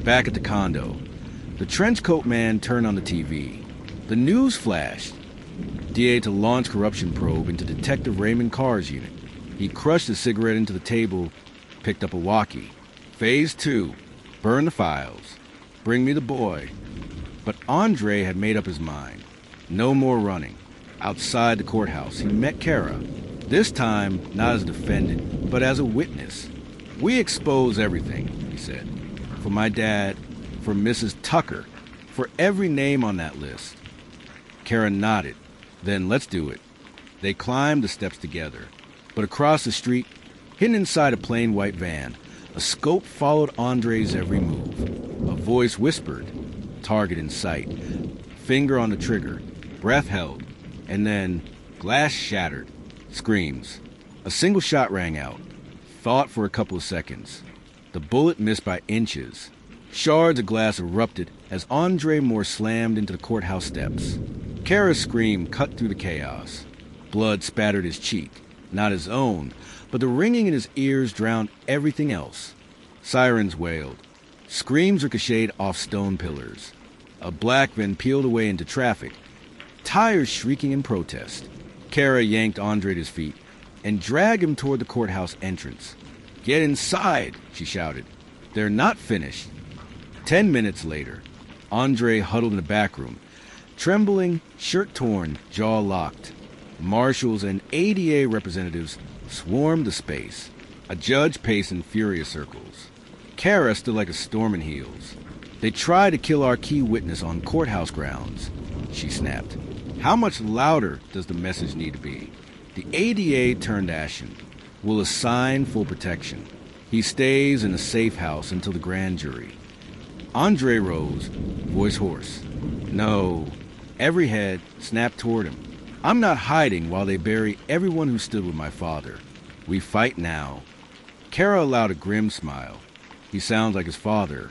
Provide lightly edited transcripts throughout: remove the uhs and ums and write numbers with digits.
Back at the condo, the trenchcoat man turned on the TV. The news flashed. DA to launch corruption probe into Detective Raymond Carr's unit. He crushed a cigarette into the table, picked up a walkie. Phase 2. Burn the files. Bring me the boy. But Andre had made up his mind. No more running. Outside the courthouse, he met Kara. This time, not as a defendant, but as a witness. We expose everything, he said. For my dad, for Mrs. Tucker, for every name on that list. Kara nodded. Then let's do it. They climbed the steps together. But across the street, hidden inside a plain white van, a scope followed Andre's every move. A voice whispered, target in sight. Finger on the trigger, breath held, and then glass shattered. Screams. A single shot rang out. Thought for a couple of seconds. The bullet missed by inches. Shards of glass erupted as Andre Moore slammed into the courthouse steps. Kara's scream cut through the chaos. Blood spattered his cheek. Not his own, but the ringing in his ears drowned everything else. Sirens wailed. Screams ricocheted off stone pillars. A black van peeled away into traffic, tires shrieking in protest. Kara yanked Andre to his feet and dragged him toward the courthouse entrance. "Get inside," she shouted. "They're not finished." 10 minutes later, Andre huddled in the back room, trembling, shirt torn, jaw locked. Marshals and ADA representatives swarmed the space. A judge paced in furious circles. Kara stood like a storm in heels. "They tried to kill our key witness on courthouse grounds," she snapped. "How much louder does the message need to be?" The ADA turned ashen. "We'll assign full protection. He stays in a safe house until the grand jury." Andre rose, voice hoarse. "No." Every head snapped toward him. "I'm not hiding while they bury everyone who stood with my father. We fight now." Kara allowed a grim smile. He sounds like his father.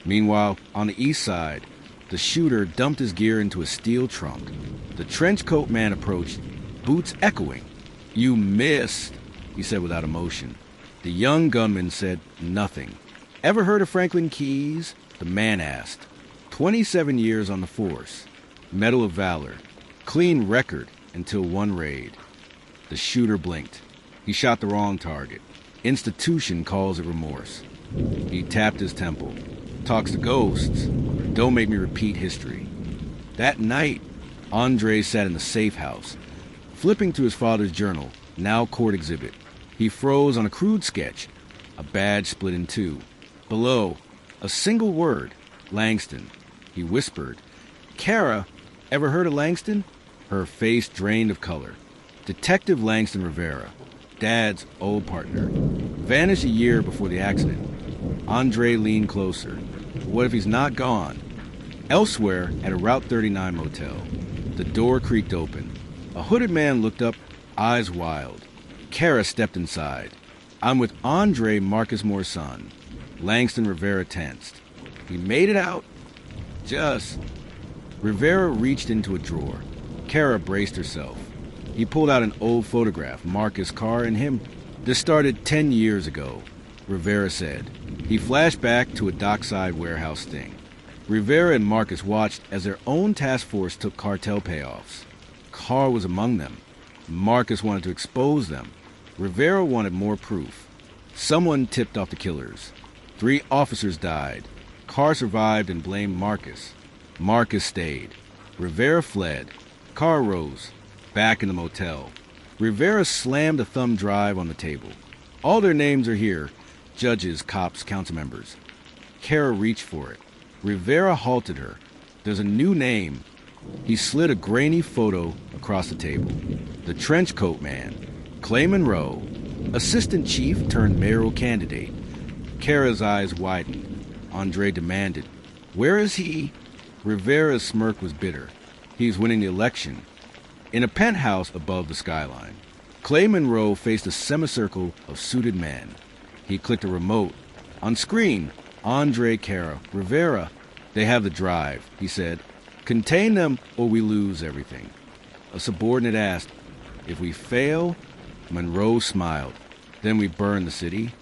Meanwhile, on the east side, the shooter dumped his gear into a steel trunk. The trenchcoat man approached, boots echoing. "You missed," he said without emotion. The young gunman said nothing. "Ever heard of Franklin Keyes?" the man asked. 27 years on the force. Medal of Valor. Clean record until one raid. The shooter blinked. He shot the wrong target. Institution calls it remorse. He tapped his temple. Talks to ghosts. Don't make me repeat history. That night, Andre sat in the safe house, flipping through his father's journal, now court exhibit. He froze on a crude sketch, a badge split in two. Below, a single word, Langston. He whispered, "Kara, ever heard of Langston?" Her face drained of color. Detective Langston Rivera, Dad's old partner, vanished a year before the accident. Andre leaned closer. What if he's not gone? Elsewhere, at a Route 39 motel, the door creaked open. A hooded man looked up, eyes wild. Kara stepped inside. "I'm with Andre Marcus Moore's son." Langston Rivera tensed. "He made it out?" "Just." Rivera reached into a drawer. Kara braced herself. He pulled out an old photograph, Marcus Carr and him. "This started 10 years ago," Rivera said. He flashed back to a dockside warehouse sting. Rivera and Marcus watched as their own task force took cartel payoffs. Carr was among them. Marcus wanted to expose them. Rivera wanted more proof. Someone tipped off the killers. 3 officers died. Carr survived and blamed Marcus. Marcus stayed. Rivera fled. Carr rose. Back in the motel. Rivera slammed a thumb drive on the table. "All their names are here. Judges, cops, council members." Kara reached for it. Rivera halted her. "There's a new name." He slid a grainy photo across the table. The trenchcoat man. Clay Monroe. Assistant chief turned mayoral candidate. Kara's eyes widened. Andre demanded, "Where is he?" Rivera's smirk was bitter. He's winning the election. In a penthouse above the skyline, Clay Monroe faced a semicircle of suited men. He clicked a remote. On screen, Andre, Kara, Rivera. "They have the drive," he said. "Contain them or we lose everything." A subordinate asked, "If we fail?" Monroe smiled. "Then we burn the city."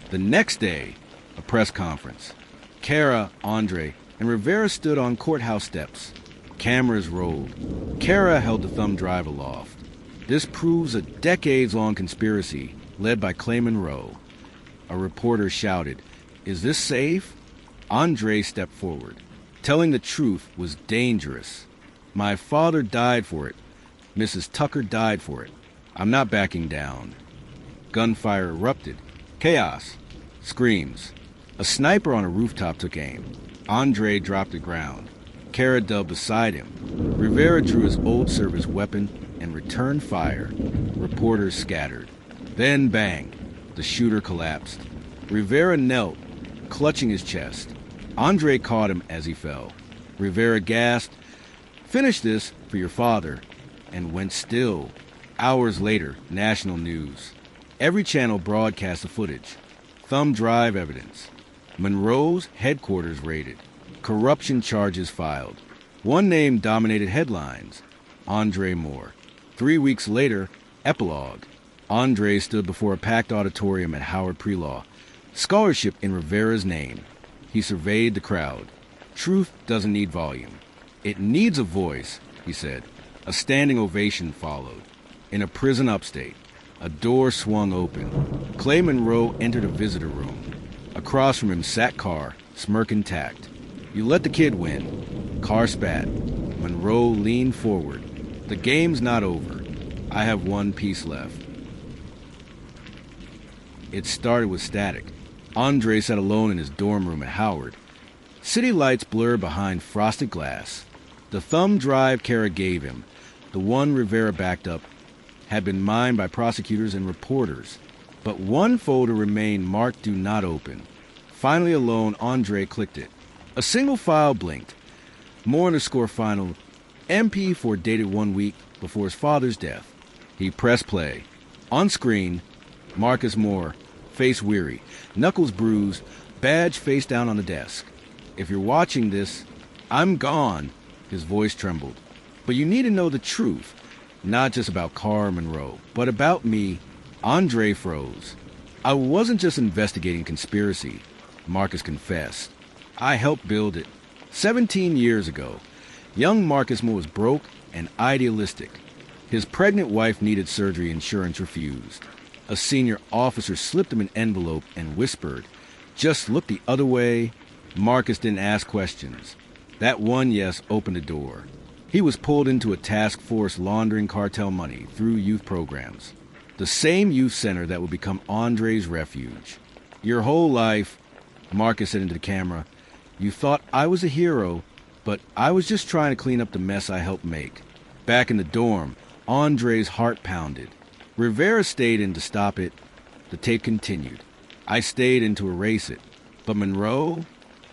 The next day, a press conference. Kara, Andre, and Rivera stood on courthouse steps. Cameras rolled. Kara held the thumb drive aloft. This proves a decades-long conspiracy led by Clay Monroe. A reporter shouted, "Is this safe?" Andre stepped forward. Telling the truth was dangerous. My father died for it. Mrs. Tucker died for it. I'm not backing down. Gunfire erupted. Chaos. Screams. A sniper on a rooftop took aim. Andre dropped to the ground. Kara dubbed beside him. Rivera drew his old service weapon and returned fire. Reporters scattered. Then bang. The shooter collapsed. Rivera knelt, clutching his chest. Andre caught him as he fell. Rivera gasped, "Finish this for your father," and went still. Hours later, national news. Every channel broadcast the footage. Thumb drive evidence. Monroe's headquarters raided. Corruption charges filed. One name dominated headlines. Andre Moore. 3 weeks later, epilogue. Andre stood before a packed auditorium at Howard Pre-Law. Scholarship in Rivera's name. He surveyed the crowd. Truth doesn't need volume. It needs a voice, he said. A standing ovation followed. In a prison upstate, a door swung open. Clay Monroe entered a visitor room. Across from him sat Carr, smirk intact. "You let the kid win." Carr spat. Monroe leaned forward. "The game's not over. I have one piece left." It started with static. Andre sat alone in his dorm room at Howard. City lights blurred behind frosted glass. The thumb drive Kara gave him, the one Rivera backed up, had been mined by prosecutors and reporters. But one folder remained marked "Do Not Open." Finally alone, Andre clicked it. A single file blinked. Moore_final, MP4 dated 1 week before his father's death. He pressed play. On screen, Marcus Moore, face weary, knuckles bruised, badge face down on the desk. "If you're watching this, I'm gone." His voice trembled. "But you need to know the truth, not just about Carr Monroe, but about me." Andre froze. "I wasn't just investigating conspiracy," Marcus confessed. "I helped build it. 17 years ago, young Marcus Moore was broke and idealistic. His pregnant wife needed surgery, insurance refused. A senior officer slipped him an envelope and whispered, 'Just look the other way.' Marcus didn't ask questions. That one yes opened the door. He was pulled into a task force laundering cartel money through youth programs. The same youth center that would become Andre's refuge. Your whole life," Marcus said into the camera, "you thought I was a hero, but I was just trying to clean up the mess I helped make." Back in the dorm, Andre's heart pounded. Rivera stayed in to stop it. The tape continued. I stayed in to erase it. But Monroe,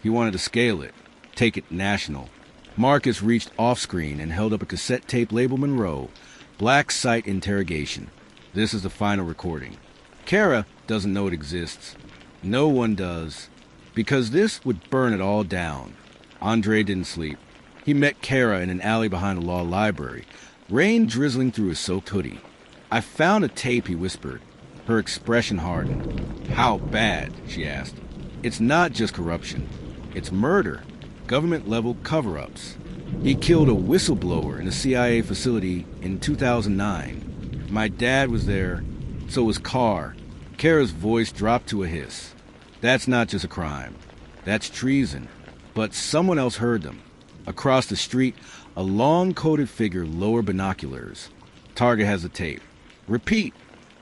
he wanted to scale it, take it national. Marcus reached off-screen and held up a cassette tape labeled Monroe, black site interrogation. This is the final recording. Kara doesn't know it exists. No one does. Because this would burn it all down. Andre didn't sleep. He met Kara in an alley behind the law library, rain drizzling through his soaked hoodie. "I found a tape," he whispered. Her expression hardened. "How bad?" she asked. "It's not just corruption. It's murder. Government-level cover-ups. He killed a whistleblower in a CIA facility in 2009. My dad was there, so was Carr." Kara's voice dropped to a hiss. "That's not just a crime. That's treason." But someone else heard them. Across the street, a long-coated figure lowered binoculars. Target has the tape. Repeat.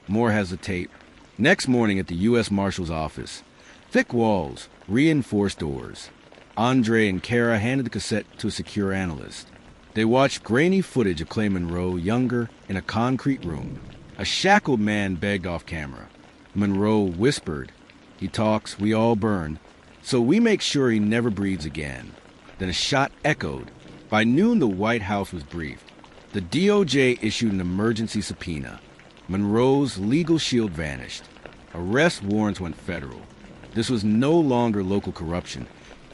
Moore has the tape. Next morning at the U.S. Marshal's office. Thick walls, reinforced doors. Andre and Kara handed the cassette to a secure analyst. They watched grainy footage of Clay Monroe, younger, in a concrete room. A shackled man begged off camera. Monroe whispered, "He talks, we all burn, so we make sure he never breathes again." Then a shot echoed. By noon, the White House was briefed. The DOJ issued an emergency subpoena. Monroe's legal shield vanished. Arrest warrants went federal. This was no longer local corruption.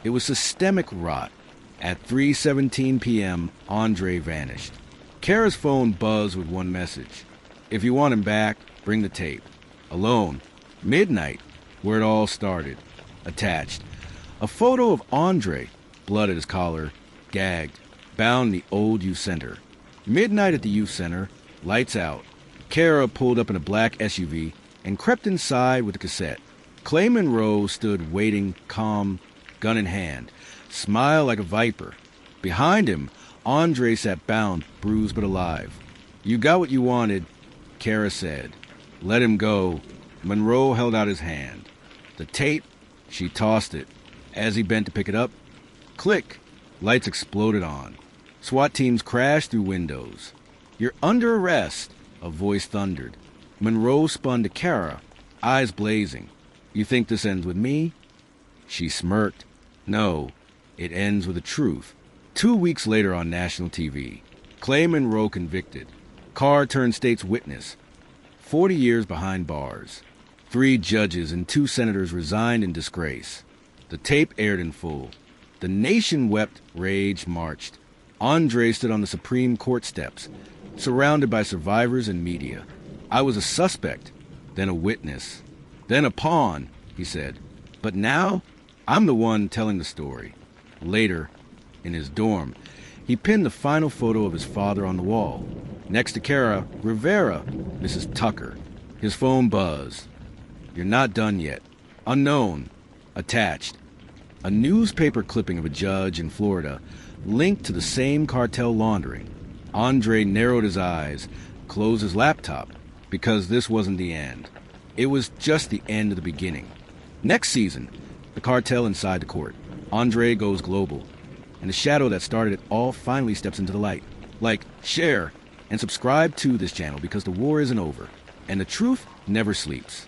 It was systemic rot. At 3:17 p.m., Andre vanished. Kara's phone buzzed with one message. "If you want him back, bring the tape." Alone. Midnight, where it all started. Attached. A photo of Andre, blood at his collar, gagged, bound in the old youth center. Midnight at the youth center, lights out. Kara pulled up in a black SUV and crept inside with the cassette. Clay Monroe stood waiting, calm, gun in hand, smile like a viper. Behind him, Andre sat bound, bruised but alive. "You got what you wanted," Kara said. "Let him go." Monroe held out his hand. The tape, she tossed it. As he bent to pick it up, click, lights exploded on. SWAT teams crashed through windows. "You're under arrest," a voice thundered. Monroe spun to Kara, eyes blazing. "You think this ends with me?" She smirked. "No, it ends with the truth." 2 weeks later on national TV, Clay Monroe convicted. Carr turned state's witness. 40 years behind bars. 3 judges and 2 senators resigned in disgrace. The tape aired in full. The nation wept, rage marched. Andre stood on the Supreme Court steps, surrounded by survivors and media. "I was a suspect, then a witness, then a pawn," he said. "But now, I'm the one telling the story." Later, in his dorm, he pinned the final photo of his father on the wall. Next to Kara, Rivera, Mrs. Tucker. His phone buzzed. "You're not done yet. Unknown." Attached. A newspaper clipping of a judge in Florida linked to the same cartel laundering. Andre narrowed his eyes, closed his laptop, because this wasn't the end. It was just the end of the beginning. Next season, the Cartel Inside the Court. Andre goes global, and the shadow that started it all finally steps into the light. Like, share, and subscribe to this channel because the war isn't over, and the truth never sleeps.